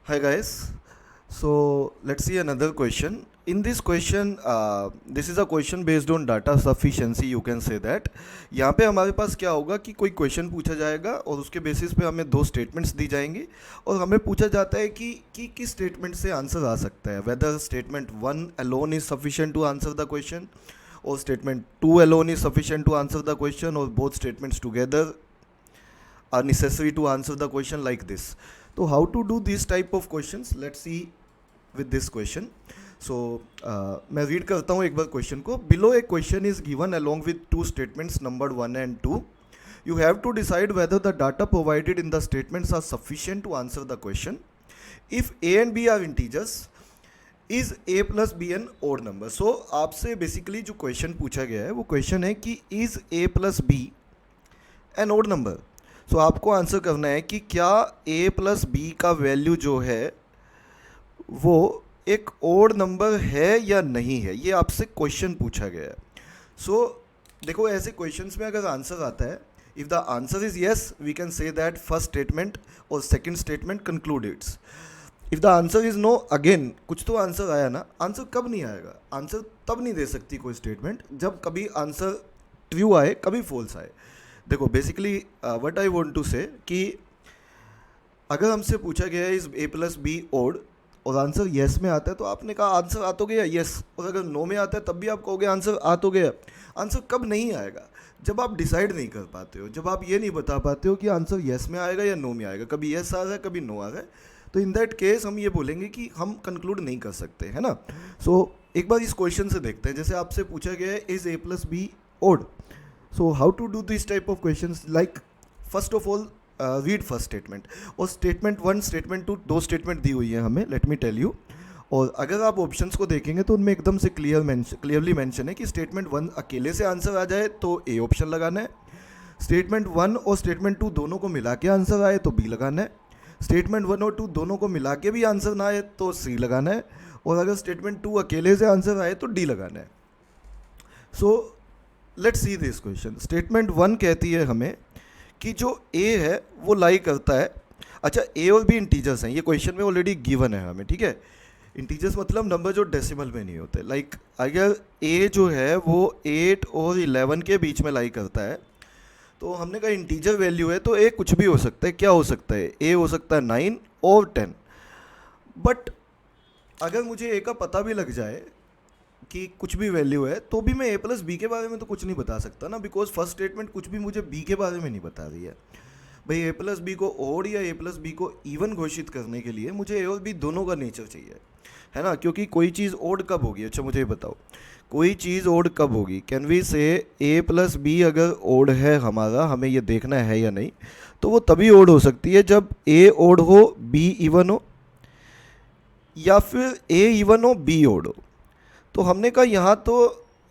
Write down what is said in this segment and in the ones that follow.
Hi guys. So let's see another question. In this question, this is a question based on data sufficiency. You can say that. यहाँ पे हमारे पास क्या होगा कि कोई question पूछा जाएगा और उसके बेसिस पे हमें दो स्टेटमेंट्स दी जाएंगी और हमें पूछा जाता है कि किस स्टेटमेंट से आंसर आ सकता है, whether statement one alone is sufficient to answer the question और statement two alone is sufficient to answer the question और both statements together are necessary to answer the question like this. So how to do this type of questions, let's see with this question. So मैं read करता हूँ एक बार question को. Below a question is given along with two statements numbered 1 and 2. You have to decide whether the data provided in the statements are sufficient to answer the question. If a and b are integers, is a plus b an odd number? So आपसे basically जो question पूछा गया है वो question है कि is a plus b an odd number? सो आपको answer करना है कि क्या a प्लस बी का वैल्यू जो है वो एक ओड नंबर है या नहीं है, ये आपसे क्वेश्चन पूछा गया है. सो देखो, ऐसे क्वेश्चंस में अगर आंसर आता है, if the answer is yes we can say that first statement और second statement concludes. If the answer is no, again कुछ तो आंसर आया ना. आंसर कब नहीं आएगा? आंसर तब नहीं दे सकती कोई स्टेटमेंट जब कभी आंसर ट्रू आए, कभी फॉल्स आए. देखो basically what I want to say कि अगर हमसे पूछा गया है is A plus B odd और आंसर येस में आता है तो आपने कहा आंसर आ तो गया येस, और अगर नो में आता है तब भी आप कहोगे आंसर आ तो गया. आंसर कब नहीं आएगा? जब आप डिसाइड नहीं कर पाते हो, जब आप ये नहीं बता पाते हो कि आंसर येस में आएगा या नो में आएगा. कभी येस आ रहा है, कभी नो आ रहा है, तो इन दैट केस हम ये बोलेंगे कि हम कंक्लूड नहीं कर सकते, है ना. सो एक बार इस क्वेश्चन से देखते हैं. जैसे आपसे पूछा गया है is A plus B odd. So how to do this type of questions? Like first of all read first statement और statement वन statement टू, दो statement दी हुई है हमें, let me tell you. और अगर आप ऑप्शंस को देखेंगे तो उनमें एकदम से क्लियरली मेंशन है कि स्टेटमेंट वन अकेले से आंसर आ जाए तो ए ऑप्शन लगाना है, स्टेटमेंट वन और स्टेटमेंट टू दोनों को मिला के आंसर आए तो बी लगाना है, स्टेटमेंट वन और टू दोनों को मिला के भी आंसर ना आए तो सी लगाना है, और अगर स्टेटमेंट टू अकेले से आंसर आए तो डी लगाना है. So let's see this question. Statement one कहती है हमें कि जो ए है वो लाई करता है. अच्छा, ए और बी इंटीजर्स हैं, ये क्वेश्चन में ऑलरेडी गिवन है हमें, ठीक है. इंटीजर्स मतलब नंबर जो डेसिमल में नहीं होते. लाइक अगर ए जो है वो 8 और 11 के बीच में लाई करता है तो हमने कहा इंटीजर वैल्यू है तो ए कुछ भी हो सकता है. क्या हो सकता है? ए हो सकता है 9 और 10. बट अगर मुझे ए का पता भी लग जाए कि कुछ भी वैल्यू है तो भी मैं ए प्लस बी के बारे में तो कुछ नहीं बता सकता ना, बिकॉज फर्स्ट स्टेटमेंट कुछ भी मुझे बी के बारे में नहीं बता रही है. भाई ए प्लस बी को ओड या ए प्लस बी को इवन घोषित करने के लिए मुझे ए और बी दोनों का नेचर चाहिए, है ना. क्योंकि कोई चीज़ ओड कब होगी? अच्छा मुझे ये बताओ, कोई चीज़ ओड कब होगी? कैन वी से ए प्लस बी अगर ओड है हमारा, हमें ये देखना है या नहीं, तो वो तभी ओड हो सकती है जब ए ओड हो, बी इवन हो, या फिर ए इवन हो, बी ओड हो. तो हमने कहा यहाँ तो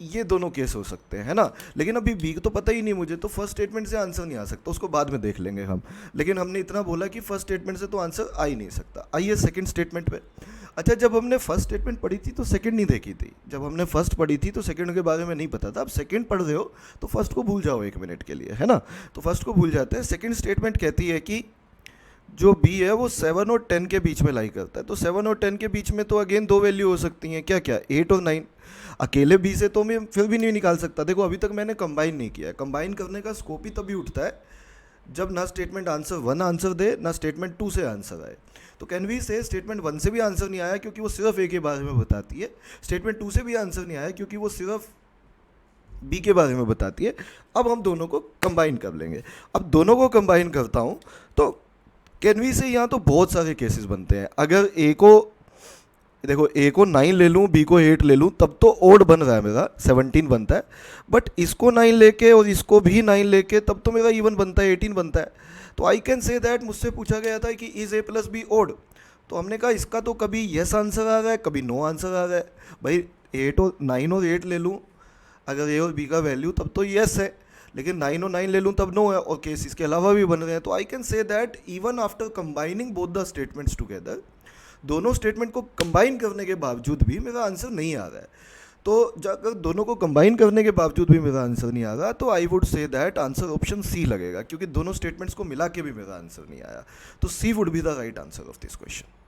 ये दोनों केस हो सकते हैं, है ना. लेकिन अभी बी तो पता ही नहीं मुझे, तो फर्स्ट स्टेटमेंट से आंसर नहीं आ सकता, उसको बाद में देख लेंगे हम. लेकिन हमने इतना बोला कि फर्स्ट स्टेटमेंट से तो आंसर आ ही नहीं सकता. आइए सेकंड स्टेटमेंट पे. अच्छा, जब हमने फर्स्ट स्टेटमेंट पढ़ी थी तो सेकंड नहीं देखी थी. जब हमने फर्स्ट पढ़ी थी तो सेकंड के बारे में नहीं पता था. अब सेकंड पढ़ रहे हो तो फर्स्ट को भूल जाओ एक मिनट के लिए, है ना. तो फर्स्ट को भूल जाते हैं. सेकंड स्टेटमेंट कहती है कि जो बी है वो 7 और 10 के बीच में लाई करता है. तो 7 और 10 के बीच में तो अगेन दो वैल्यू हो सकती हैं. क्या क्या? 8 और 9. अकेले बी से तो मैं फिर भी नहीं निकाल सकता. देखो अभी तक मैंने कंबाइन नहीं किया है. कंबाइन करने का स्कोप ही तभी उठता है जब ना स्टेटमेंट आंसर वन आंसर दे, ना स्टेटमेंट टू से आंसर आए. तो कैन वी से स्टेटमेंट वन से भी आंसर नहीं आया क्योंकि वो सिर्फ ए के बारे में बताती है, स्टेटमेंट टू से भी आंसर नहीं आया क्योंकि वो सिर्फ बी के बारे में बताती है. अब हम दोनों को कंबाइन कर लेंगे. अब दोनों को कंबाइन करता हूँ तो कैन वी से यहाँ तो बहुत सारे केसेस बनते हैं. अगर ए को, देखो ए को 9 ले लूँ, बी को 8 ले लूँ, तब तो ओड बन रहा है मेरा, 17 बनता है. बट इसको 9 लेके और इसको भी 9 लेके तब तो मेरा इवन बनता है, 18 बनता है. तो आई कैन से दैट मुझसे पूछा गया था कि is A plus B odd. तो हमने कहा इसका तो कभी येस आंसर आ रहा है, कभी नो आंसर आ रहा है. भाई 8 और 9 और 8 ले लूँ अगर ए और बी का वैल्यू, तब तो येस है. लेकिन 9 और 9 ले लूँ तब नो है, और केस इसके अलावा भी बन रहे हैं. तो I can say that even after combining both the statements together, दोनों स्टेटमेंट को कंबाइन करने के बावजूद भी मेरा आंसर नहीं आ रहा है. तो अगर दोनों को कंबाइन करने के बावजूद भी मेरा आंसर नहीं आ रहा तो I would say that answer option C लगेगा, क्योंकि दोनों स्टेटमेंट्स को मिला के भी मेरा आंसर नहीं आया. तो C would be the right answer of this question.